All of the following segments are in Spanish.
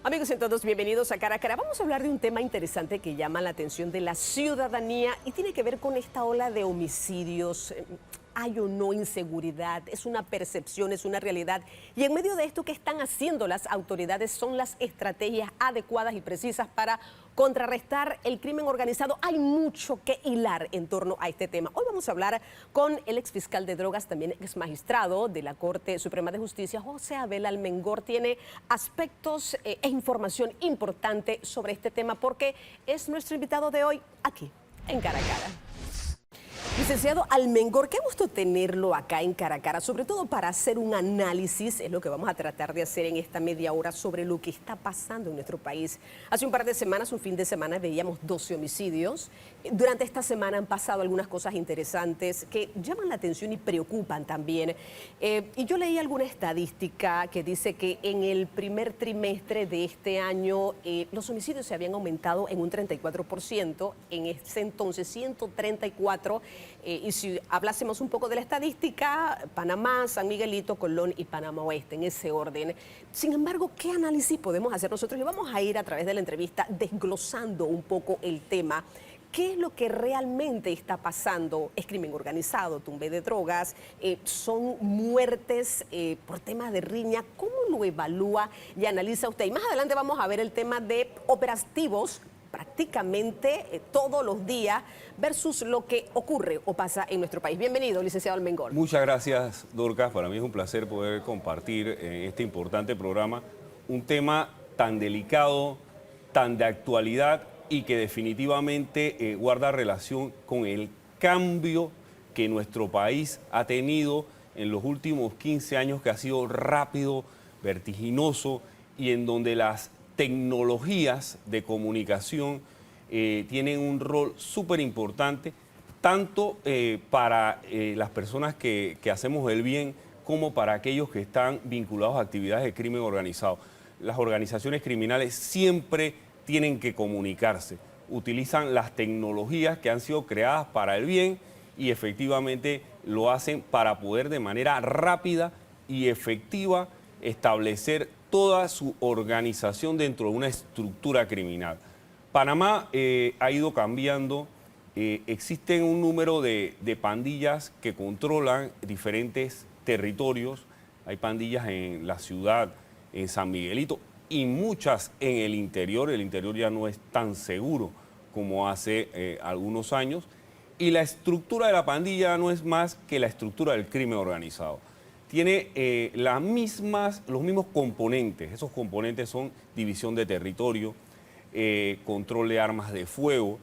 Amigos y todos, bienvenidos a Cara a Cara. Vamos a hablar de un tema interesante que llama la atención de la ciudadanía y tiene que ver con esta ola de homicidios. Hay o no inseguridad, es una percepción, es una realidad. Y en medio de esto, ¿qué están haciendo las autoridades? Son las estrategias adecuadas y precisas para contrarrestar el crimen organizado. Hay mucho que hilar en torno a este tema. Hoy vamos a hablar con el exfiscal de drogas, también ex magistrado de la Corte Suprema de Justicia, José Abel Almengor. Tiene aspectos e información importante sobre este tema porque es nuestro invitado de hoy aquí en Cara a Cara. Licenciado Almengor, qué gusto tenerlo acá en Cara a Cara, sobre todo para hacer un análisis, es lo que vamos a tratar de hacer en esta media hora sobre lo que está pasando en nuestro país. Hace un par de semanas, un fin de semana, veíamos 12 homicidios. Durante esta semana han pasado algunas cosas interesantes que llaman la atención y preocupan también. Y yo leí alguna estadística que dice que en el primer trimestre de este año los homicidios se habían aumentado en un 34%, en ese entonces 134%. Y si hablásemos un poco de la estadística, Panamá, San Miguelito, Colón y Panamá Oeste, en ese orden. Sin embargo, ¿qué análisis podemos hacer nosotros? Y vamos a ir a través de la entrevista desglosando un poco el tema. ¿Qué es lo que realmente está pasando? ¿Es crimen organizado, tumbe de drogas? ¿Son muertes por temas de riña? ¿Cómo lo evalúa y analiza usted? Y más adelante vamos a ver el tema de operativos prácticamente todos los días versus lo que ocurre o pasa en nuestro país. Bienvenido, licenciado Almengor. Muchas gracias, Dorcas. Para mí es un placer poder compartir en este importante programa un tema tan delicado, tan de actualidad y que definitivamente guarda relación con el cambio que nuestro país ha tenido en los últimos 15 años, que ha sido rápido, vertiginoso y en donde las tecnologías de comunicación tienen un rol súper importante, tanto para las personas que hacemos el bien como para aquellos que están vinculados a actividades de crimen organizado. Las organizaciones criminales siempre tienen que comunicarse, utilizan las tecnologías que han sido creadas para el bien y efectivamente lo hacen para poder de manera rápida y efectiva establecer toda su organización dentro de una estructura criminal. Panamá ha ido cambiando, existen un número de pandillas que controlan diferentes territorios, hay pandillas en la ciudad, en San Miguelito y muchas en el interior ya no es tan seguro como hace algunos años y la estructura de la pandilla no es más que la estructura del crimen organizado. Tiene los mismos componentes. Esos componentes son división de territorio, control de armas de fuego,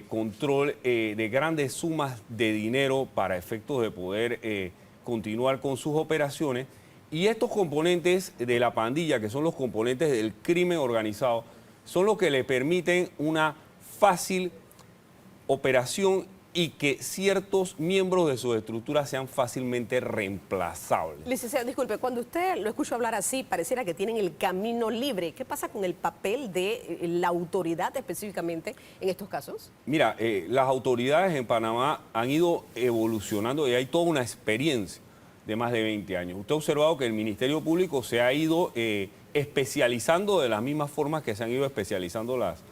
control de grandes sumas de dinero para efectos de poder continuar con sus operaciones. Y estos componentes de la pandilla, que son los componentes del crimen organizado, son los que le permiten una fácil operación y que ciertos miembros de su estructura sean fácilmente reemplazables. Licenciado, disculpe, cuando usted lo escucha hablar así, pareciera que tienen el camino libre. ¿Qué pasa con el papel de la autoridad específicamente en estos casos? Mira, las autoridades en Panamá han ido evolucionando y hay toda una experiencia de más de 20 años. Usted ha observado que el Ministerio Público se ha ido especializando de las mismas formas que se han ido especializando las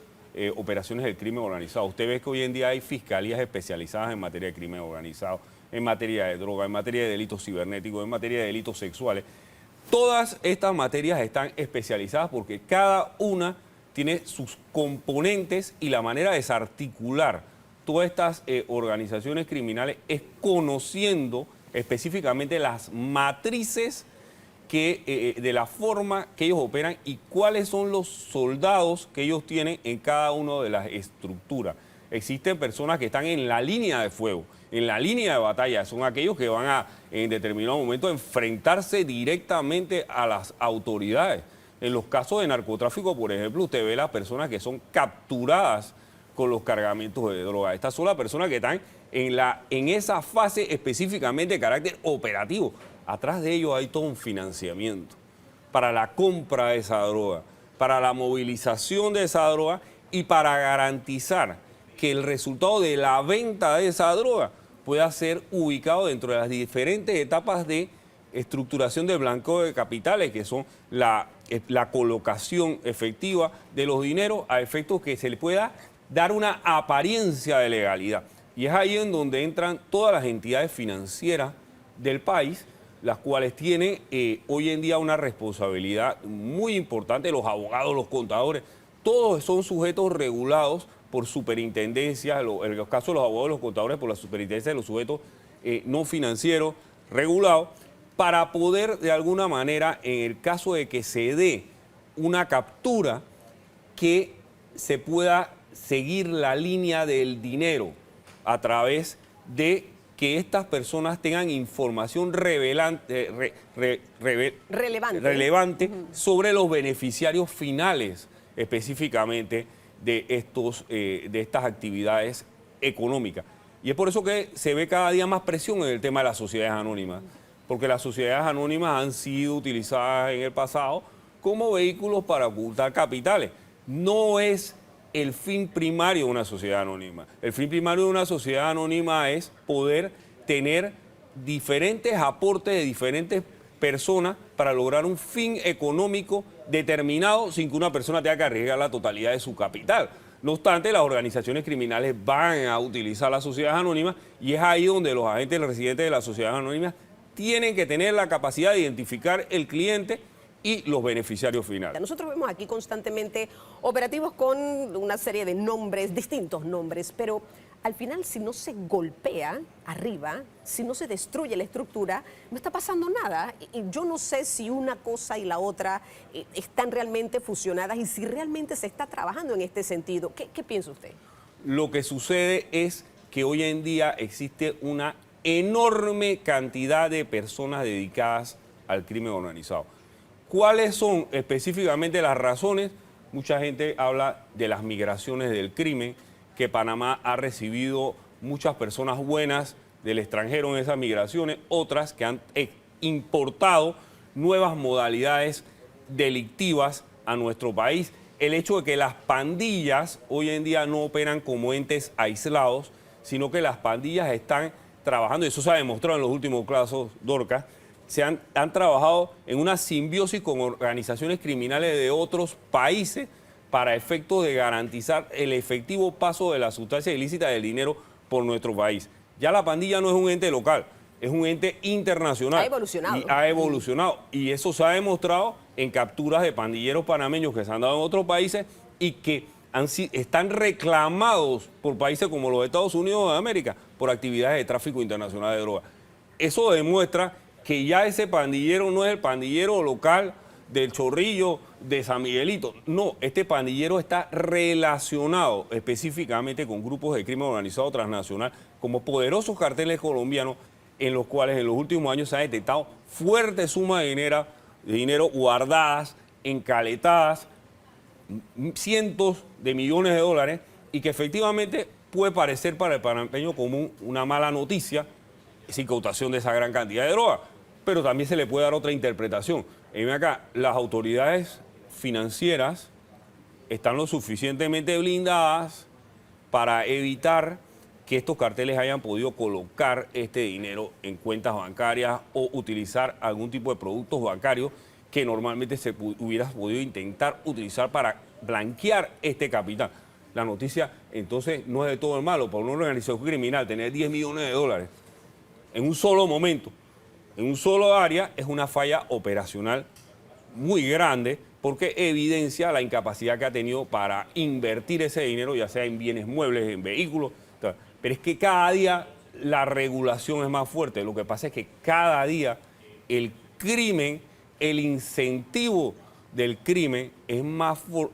operaciones del crimen organizado. Usted ve que hoy en día hay fiscalías especializadas en materia de crimen organizado, en materia de droga, en materia de delitos cibernéticos, en materia de delitos sexuales. Todas estas materias están especializadas porque cada una tiene sus componentes y la manera de desarticular todas estas organizaciones criminales es conociendo específicamente las matrices de la forma que ellos operan y cuáles son los soldados que ellos tienen en cada una de las estructuras. Existen personas que están en la línea de fuego, en la línea de batalla, son aquellos que van a en determinado momento enfrentarse directamente a las autoridades. En los casos de narcotráfico, por ejemplo, usted ve las personas que son capturadas con los cargamentos de droga. Estas son las personas que están en esa fase específicamente de carácter operativo. Atrás de ellos hay todo un financiamiento para la compra de esa droga, para la movilización de esa droga y para garantizar que el resultado de la venta de esa droga pueda ser ubicado dentro de las diferentes etapas de estructuración del blanqueo de capitales, que son la colocación efectiva de los dineros a efectos que se le pueda dar una apariencia de legalidad. Y es ahí en donde entran todas las entidades financieras del país, las cuales tienen hoy en día una responsabilidad muy importante, los abogados, los contadores, todos son sujetos regulados por superintendencias, en los casos de los abogados y los contadores por la superintendencia de los sujetos no financieros regulados, para poder de alguna manera, en el caso de que se dé una captura, que se pueda seguir la línea del dinero a través de que estas personas tengan información relevante sobre los beneficiarios finales específicamente de estas actividades económicas. Y es por eso que se ve cada día más presión en el tema de las sociedades anónimas, porque las sociedades anónimas han sido utilizadas en el pasado como vehículos para ocultar capitales. No es el fin primario de una sociedad anónima. El fin primario de una sociedad anónima es poder tener diferentes aportes de diferentes personas para lograr un fin económico determinado sin que una persona tenga que arriesgar la totalidad de su capital. No obstante, las organizaciones criminales van a utilizar las sociedades anónimas y es ahí donde los agentes residentes de las sociedades anónimas tienen que tener la capacidad de identificar el cliente y los beneficiarios finales. Nosotros vemos aquí constantemente operativos con una serie de nombres, distintos nombres, pero al final si no se golpea arriba, si no se destruye la estructura, no está pasando nada. Y yo no sé si una cosa y la otra están realmente fusionadas y si realmente se está trabajando en este sentido. ¿Qué piensa usted? Lo que sucede es que hoy en día existe una enorme cantidad de personas dedicadas al crimen organizado. ¿Cuáles son específicamente las razones? Mucha gente habla de las migraciones del crimen, que Panamá ha recibido muchas personas buenas del extranjero en esas migraciones, otras que han importado nuevas modalidades delictivas a nuestro país. El hecho de que las pandillas hoy en día no operan como entes aislados, sino que las pandillas están trabajando, y eso se ha demostrado en los últimos casos, Dorcas, han trabajado en una simbiosis con organizaciones criminales de otros países para efectos de garantizar el efectivo paso de la sustancia ilícita del dinero por nuestro país. Ya la pandilla no es un ente local, es un ente internacional. Ha evolucionado. Y ha evolucionado. Y eso se ha demostrado en capturas de pandilleros panameños que se han dado en otros países y que están reclamados por países como los Estados Unidos de América por actividades de tráfico internacional de drogas. Eso demuestra que ya ese pandillero no es el pandillero local del Chorrillo, de San Miguelito. No, este pandillero está relacionado específicamente con grupos de crimen organizado transnacional, como poderosos carteles colombianos, en los cuales en los últimos años se han detectado fuertes sumas de dinero guardadas, encaletadas, cientos de millones de dólares, y que efectivamente puede parecer para el panameño común una mala noticia, esa incautación de esa gran cantidad de droga, pero también se le puede dar otra interpretación. Y ven acá, las autoridades financieras están lo suficientemente blindadas para evitar que estos carteles hayan podido colocar este dinero en cuentas bancarias o utilizar algún tipo de productos bancarios que normalmente se hubiera podido intentar utilizar para blanquear este capital. La noticia entonces no es de todo el malo. Para una organización criminal tener 10 millones de dólares en un solo momento, en un solo área, es una falla operacional muy grande, porque evidencia la incapacidad que ha tenido para invertir ese dinero, ya sea en bienes muebles, en vehículos. Pero es que cada día la regulación es más fuerte. Lo que pasa es que cada día el crimen, el incentivo del crimen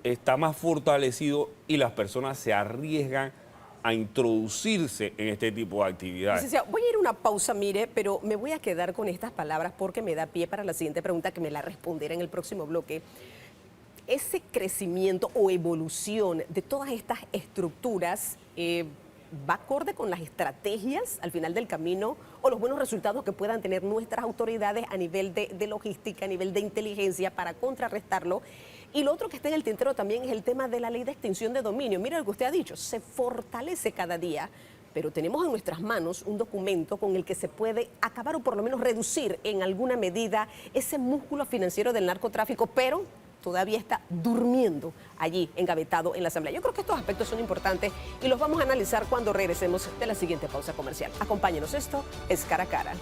está más fortalecido y las personas se arriesgan a introducirse en este tipo de actividades. Licenciado, voy a ir a una pausa, mire, pero me voy a quedar con estas palabras porque me da pie para la siguiente pregunta que me la responderá en el próximo bloque. Ese crecimiento o evolución de todas estas estructuras va acorde con las estrategias al final del camino o los buenos resultados que puedan tener nuestras autoridades a nivel de logística, a nivel de inteligencia para contrarrestarlo. Y lo otro que está en el tintero también es el tema de la ley de extinción de dominio. Mira lo que usted ha dicho, se fortalece cada día, pero tenemos en nuestras manos un documento con el que se puede acabar o por lo menos reducir en alguna medida ese músculo financiero del narcotráfico, pero todavía está durmiendo allí, engavetado en la Asamblea. Yo creo que estos aspectos son importantes y los vamos a analizar cuando regresemos de la siguiente pausa comercial. Acompáñenos, esto es Cara a Cara.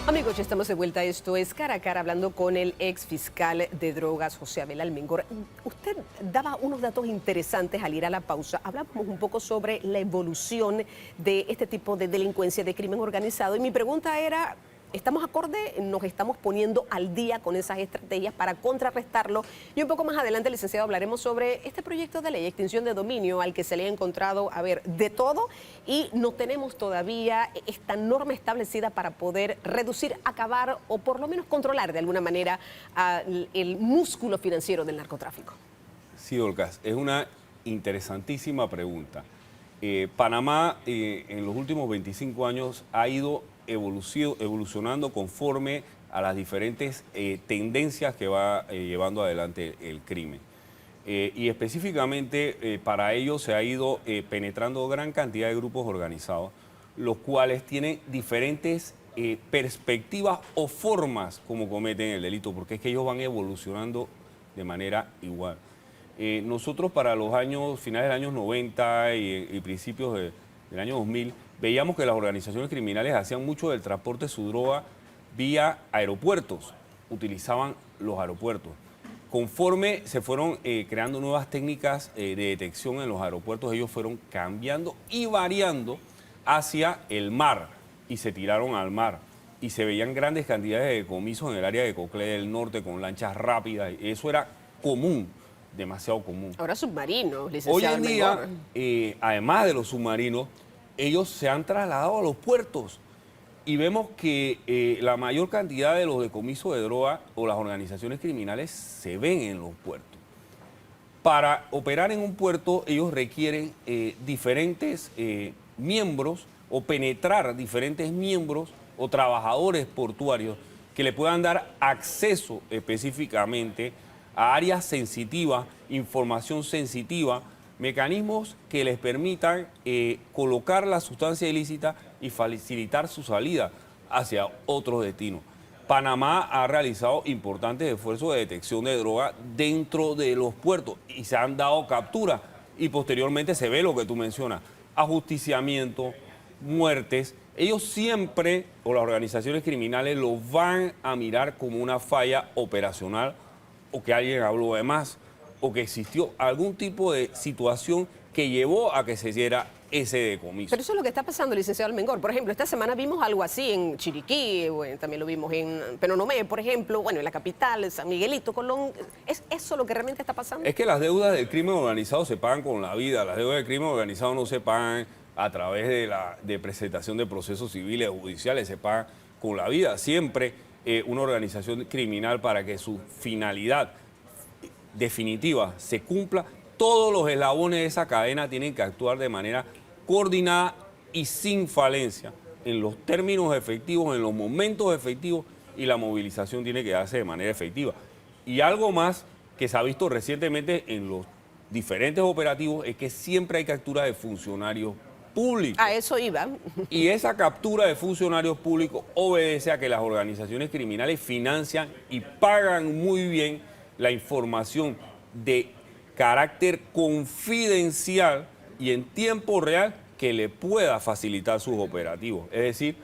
Amigos, ya estamos de vuelta. Esto es Cara a Cara, hablando con el ex fiscal de drogas, José Abel Almengor. Usted daba unos datos interesantes al ir a la pausa. Hablábamos un poco sobre la evolución de este tipo de delincuencia, de crimen organizado. Y mi pregunta era, ¿estamos acorde? ¿Nos estamos poniendo al día con esas estrategias para contrarrestarlo? Y un poco más adelante, licenciado, hablaremos sobre este proyecto de ley, extinción de dominio, al que se le ha encontrado, de todo, y no tenemos todavía esta norma establecida para poder reducir, acabar o por lo menos controlar de alguna manera el músculo financiero del narcotráfico. Sí, Dorcas, es una interesantísima pregunta. Panamá en los últimos 25 años ha ido evolucionando conforme a las diferentes tendencias que va llevando adelante el crimen. Y específicamente para ello se ha ido penetrando gran cantidad de grupos organizados, los cuales tienen diferentes perspectivas o formas como cometen el delito, porque es que ellos van evolucionando de manera igual. Nosotros para los años, finales de los años 90 y principios del año 2000, veíamos que las organizaciones criminales hacían mucho del transporte de su droga vía aeropuertos, utilizaban los aeropuertos. Conforme se fueron creando nuevas técnicas de detección en los aeropuertos, ellos fueron cambiando y variando hacia el mar y se tiraron al mar. Y se veían grandes cantidades de decomisos en el área de Coclé del Norte con lanchas rápidas. Eso era común, demasiado común. Ahora submarinos, licenciado. Hoy en día, además de los submarinos, ellos se han trasladado a los puertos y vemos que la mayor cantidad de los decomisos de droga o las organizaciones criminales se ven en los puertos. Para operar en un puerto, ellos requieren diferentes miembros o penetrar diferentes miembros o trabajadores portuarios que le puedan dar acceso específicamente a áreas sensitivas, información sensitiva, mecanismos que les permitan colocar la sustancia ilícita y facilitar su salida hacia otros destinos. Panamá ha realizado importantes esfuerzos de detección de droga dentro de los puertos y se han dado capturas y posteriormente se ve lo que tú mencionas, ajusticiamiento, muertes. Ellos siempre, o las organizaciones criminales, lo van a mirar como una falla operacional o que alguien habló de más, o que existió algún tipo de situación que llevó a que se diera ese decomiso. Pero eso es lo que está pasando, licenciado Almengor. Por ejemplo, esta semana vimos algo así en Chiriquí, también lo vimos en Penonomé, por ejemplo, en la capital, San Miguelito, Colón. ¿Es eso lo que realmente está pasando? Es que las deudas del crimen organizado se pagan con la vida. Las deudas del crimen organizado no se pagan a través de presentación de procesos civiles o judiciales, se pagan con la vida. Siempre una organización criminal, para que su finalidad definitiva se cumpla, todos los eslabones de esa cadena tienen que actuar de manera coordinada y sin falencia, en los términos efectivos, en los momentos efectivos, y la movilización tiene que darse de manera efectiva. Y algo más que se ha visto recientemente en los diferentes operativos es que siempre hay captura de funcionarios públicos. A eso iba. Y esa captura de funcionarios públicos obedece a que las organizaciones criminales financian y pagan muy bien la información de carácter confidencial y en tiempo real que le pueda facilitar sus operativos. Es decir,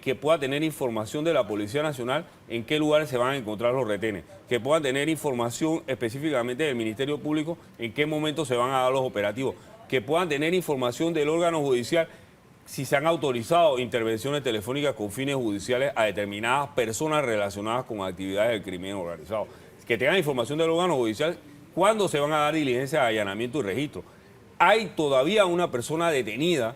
que pueda tener información de la Policía Nacional en qué lugares se van a encontrar los retenes, que puedan tener información específicamente del Ministerio Público en qué momento se van a dar los operativos, que puedan tener información del órgano judicial si se han autorizado intervenciones telefónicas con fines judiciales a determinadas personas relacionadas con actividades del crimen organizado, que tengan información del órgano judicial cuándo se van a dar diligencias de allanamiento y registro. Hay todavía una persona detenida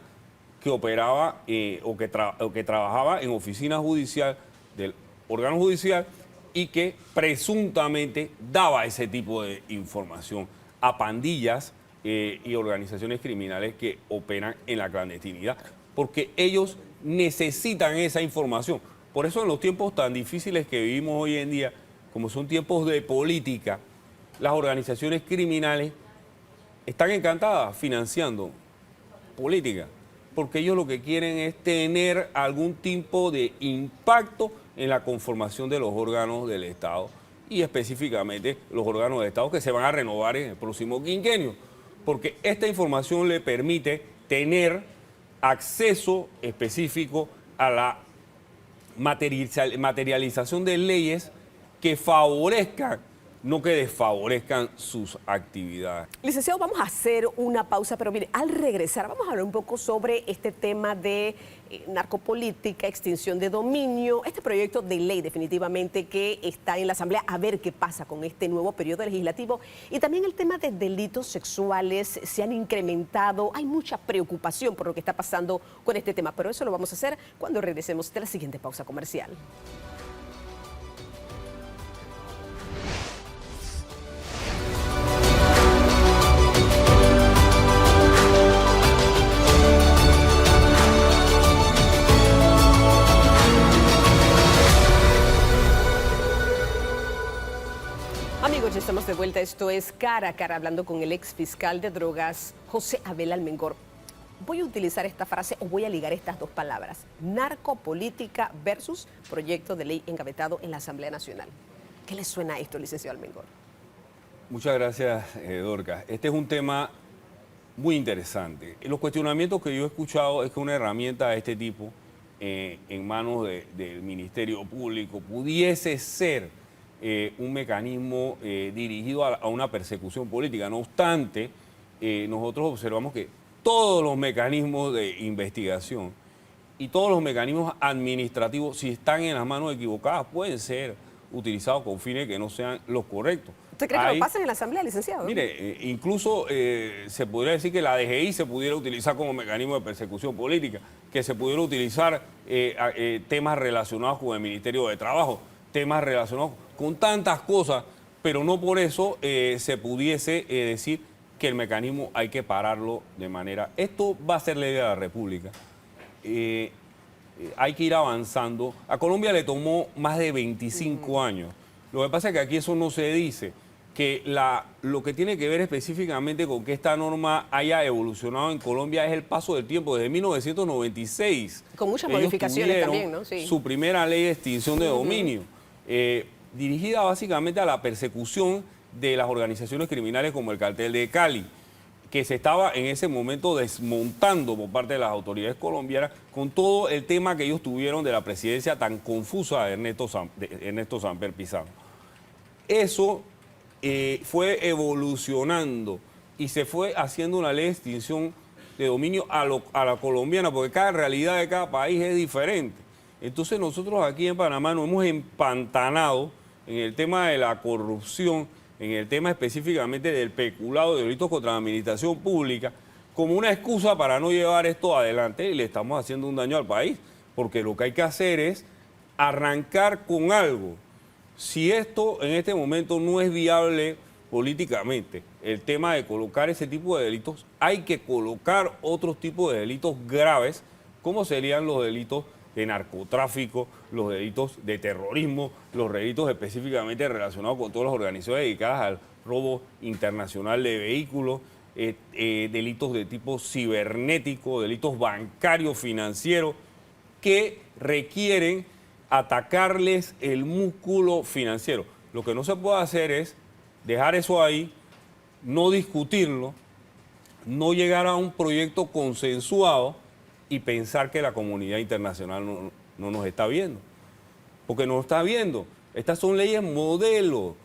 que operaba o que trabajaba en oficina judicial del órgano judicial y que presuntamente daba ese tipo de información a pandillas y organizaciones criminales que operan en la clandestinidad, porque ellos necesitan esa información. Por eso en los tiempos tan difíciles que vivimos hoy en día, como son tiempos de política, las organizaciones criminales están encantadas financiando política, porque ellos lo que quieren es tener algún tipo de impacto en la conformación de los órganos del Estado y específicamente los órganos del Estado que se van a renovar en el próximo quinquenio, porque esta información le permite tener acceso específico a la materialización de leyes que favorezcan, no que desfavorezcan sus actividades. Licenciado, vamos a hacer una pausa, pero mire, al regresar vamos a hablar un poco sobre este tema de narcopolítica, extinción de dominio, este proyecto de ley definitivamente que está en la Asamblea, a ver qué pasa con este nuevo periodo legislativo, y también el tema de delitos sexuales se han incrementado, hay mucha preocupación por lo que está pasando con este tema, pero eso lo vamos a hacer cuando regresemos de la siguiente pausa comercial. Amigos, ya estamos de vuelta. Esto es Cara a Cara, hablando con el ex fiscal de drogas, José Abel Almengor. Voy a utilizar esta frase o voy a ligar estas dos palabras: narcopolítica versus proyecto de ley engavetado en la Asamblea Nacional. ¿Qué le suena a esto, licenciado Almengor? Muchas gracias, Dorcas. Este es un tema muy interesante. Los cuestionamientos que yo he escuchado es que una herramienta de este tipo en manos del Ministerio Público pudiese ser un mecanismo dirigido a una persecución política. No obstante, nosotros observamos que todos los mecanismos de investigación y todos los mecanismos administrativos, si están en las manos equivocadas, pueden ser utilizados con fines que no sean los correctos. ¿Usted cree que lo pasan en la Asamblea, licenciado? Mire, incluso se podría decir que la DGI se pudiera utilizar como mecanismo de persecución política, que se pudiera utilizar temas relacionados con el Ministerio de Trabajo, temas relacionados con tantas cosas, pero no por eso se pudiese decir que el mecanismo hay que pararlo de manera... Esto va a ser ley de la República. Hay que ir avanzando. A Colombia le tomó más de 25 años. Lo que pasa es que aquí eso no se dice, que lo que tiene que ver específicamente con que esta norma haya evolucionado en Colombia es el paso del tiempo. Desde 1996. Con muchas modificaciones también, ¿no? Sí. Su primera ley de extinción de dominio, dirigida básicamente a la persecución de las organizaciones criminales como el Cartel de Cali, que se estaba en ese momento desmontando por parte de las autoridades colombianas con todo el tema que ellos tuvieron de la presidencia tan confusa de Ernesto Samper Pizarro. Eso fue evolucionando y se fue haciendo una ley de extinción de dominio a la colombiana, porque cada realidad de cada país es diferente. Entonces nosotros aquí en Panamá nos hemos empantanado en el tema de la corrupción, en el tema específicamente del peculado de delitos contra la administración pública, como una excusa para no llevar esto adelante, y le estamos haciendo un daño al país, porque lo que hay que hacer es arrancar con algo. Si esto en este momento no es viable políticamente, el tema de colocar ese tipo de delitos, hay que colocar otros tipos de delitos graves, como serían los delitos de narcotráfico, los delitos de terrorismo, los delitos específicamente relacionados con todas las organizaciones dedicadas al robo internacional de vehículos, delitos de tipo cibernético, delitos bancarios, financieros, que requieren atacarles el músculo financiero. Lo que no se puede hacer es dejar eso ahí, no discutirlo, no llegar a un proyecto consensuado y pensar que la comunidad internacional no nos está viendo. Porque no nos está viendo. Estas son leyes modelos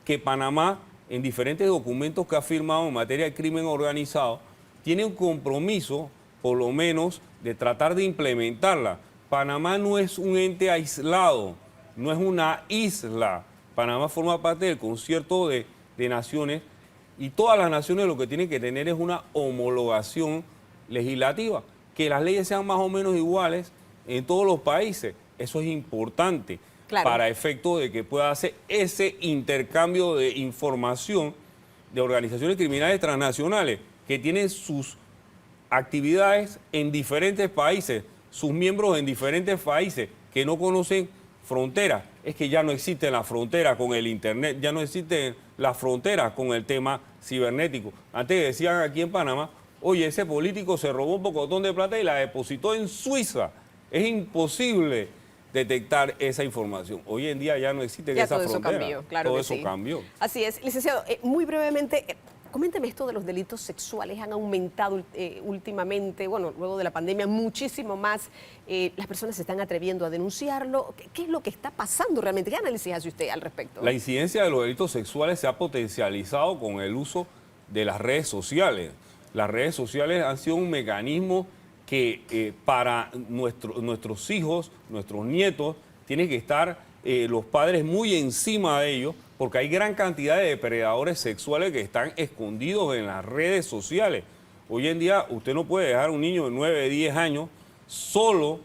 que Panamá, en diferentes documentos que ha firmado en materia de crimen organizado, tiene un compromiso, por lo menos, de tratar de implementarla. Panamá no es un ente aislado, no es una isla. Panamá forma parte del concierto de naciones, y todas las naciones lo que tienen que tener es una homologación legislativa, que las leyes sean más o menos iguales en todos los países. Eso es importante, claro, para efecto de que pueda hacer ese intercambio de información de organizaciones criminales transnacionales que tienen sus actividades en diferentes países, sus miembros en diferentes países que no conocen fronteras. Es que ya no existen las fronteras con el Internet, ya no existen las fronteras con el tema cibernético. Antes decían aquí en Panamá, oye, ese político se robó un pocotón de plata y la depositó en Suiza. Es imposible detectar esa información. Hoy en día ya no existe esa frontera. Todo eso cambió, claro todo que eso sí. cambió. Así es. Licenciado, muy brevemente, coménteme esto de los delitos sexuales. Han aumentado últimamente, bueno, luego de la pandemia, muchísimo más. Las personas se están atreviendo a denunciarlo. ¿Qué es lo que está pasando realmente? ¿Qué análisis hace usted al respecto? La incidencia de los delitos sexuales se ha potencializado con el uso de las redes sociales. Las redes sociales han sido un mecanismo que para nuestros hijos, nuestros nietos, tienen que estar los padres muy encima de ellos, porque hay gran cantidad de depredadores sexuales que están escondidos en las redes sociales. Hoy en día usted no puede dejar a un niño de 9, 10 años solo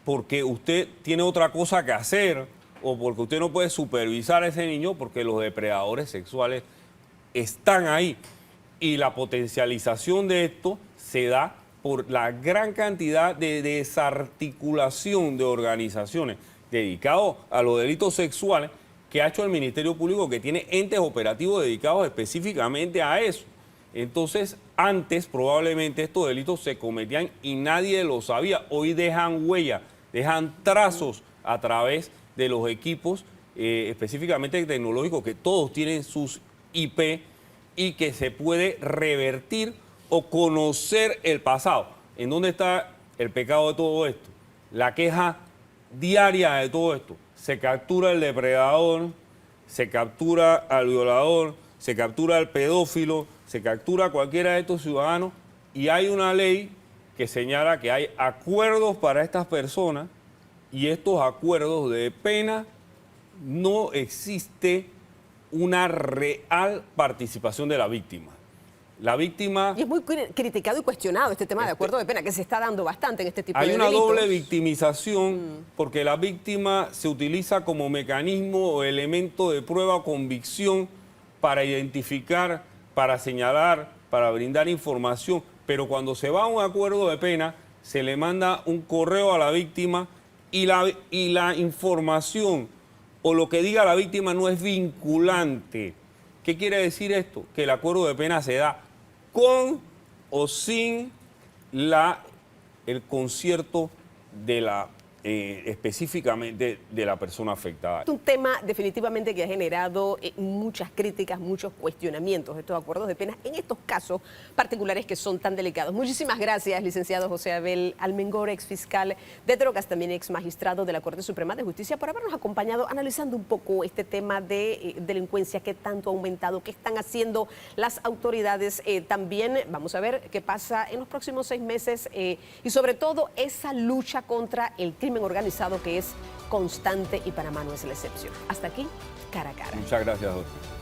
porque usted tiene otra cosa que hacer o porque usted no puede supervisar a ese niño porque los depredadores sexuales están ahí. Y la potencialización de esto se da por la gran cantidad de desarticulación de organizaciones dedicadas a los delitos sexuales que ha hecho el Ministerio Público, que tiene entes operativos dedicados específicamente a eso. Entonces, antes probablemente estos delitos se cometían y nadie lo sabía. Hoy dejan huella, dejan trazos a través de los equipos, específicamente tecnológicos, que todos tienen sus IP y que se puede revertir o conocer el pasado. ¿En dónde está el pecado de todo esto? La queja diaria de todo esto. Se captura el depredador, se captura al violador, se captura al pedófilo, se captura a cualquiera de estos ciudadanos y hay una ley que señala que hay acuerdos para estas personas y estos acuerdos de pena no existe una real participación de la víctima. La víctima... Y es muy criticado y cuestionado este tema de acuerdo de pena, que se está dando bastante en este tipo de delitos. Hay una doble victimización porque la víctima se utiliza como mecanismo o elemento de prueba o convicción para identificar, para señalar, para brindar información, pero cuando se va a un acuerdo de pena, se le manda un correo a la víctima y la información o lo que diga la víctima no es vinculante. ¿Qué quiere decir esto? Que el acuerdo de pena se da con o sin el concierto de la específicamente de la persona afectada. Es un tema definitivamente que ha generado muchas críticas, muchos cuestionamientos de estos acuerdos de pena en estos casos particulares que son tan delicados. Muchísimas gracias, licenciado José Abel Almengor, ex fiscal de drogas, también ex magistrado de la Corte Suprema de Justicia, por habernos acompañado analizando un poco este tema de delincuencia que tanto ha aumentado, qué están haciendo las autoridades. También vamos a ver qué pasa en los próximos 6 meses y sobre todo esa lucha contra el crimen organizado que es constante y Panamá no es la excepción. Hasta aquí, cara a cara. Muchas gracias, doctor.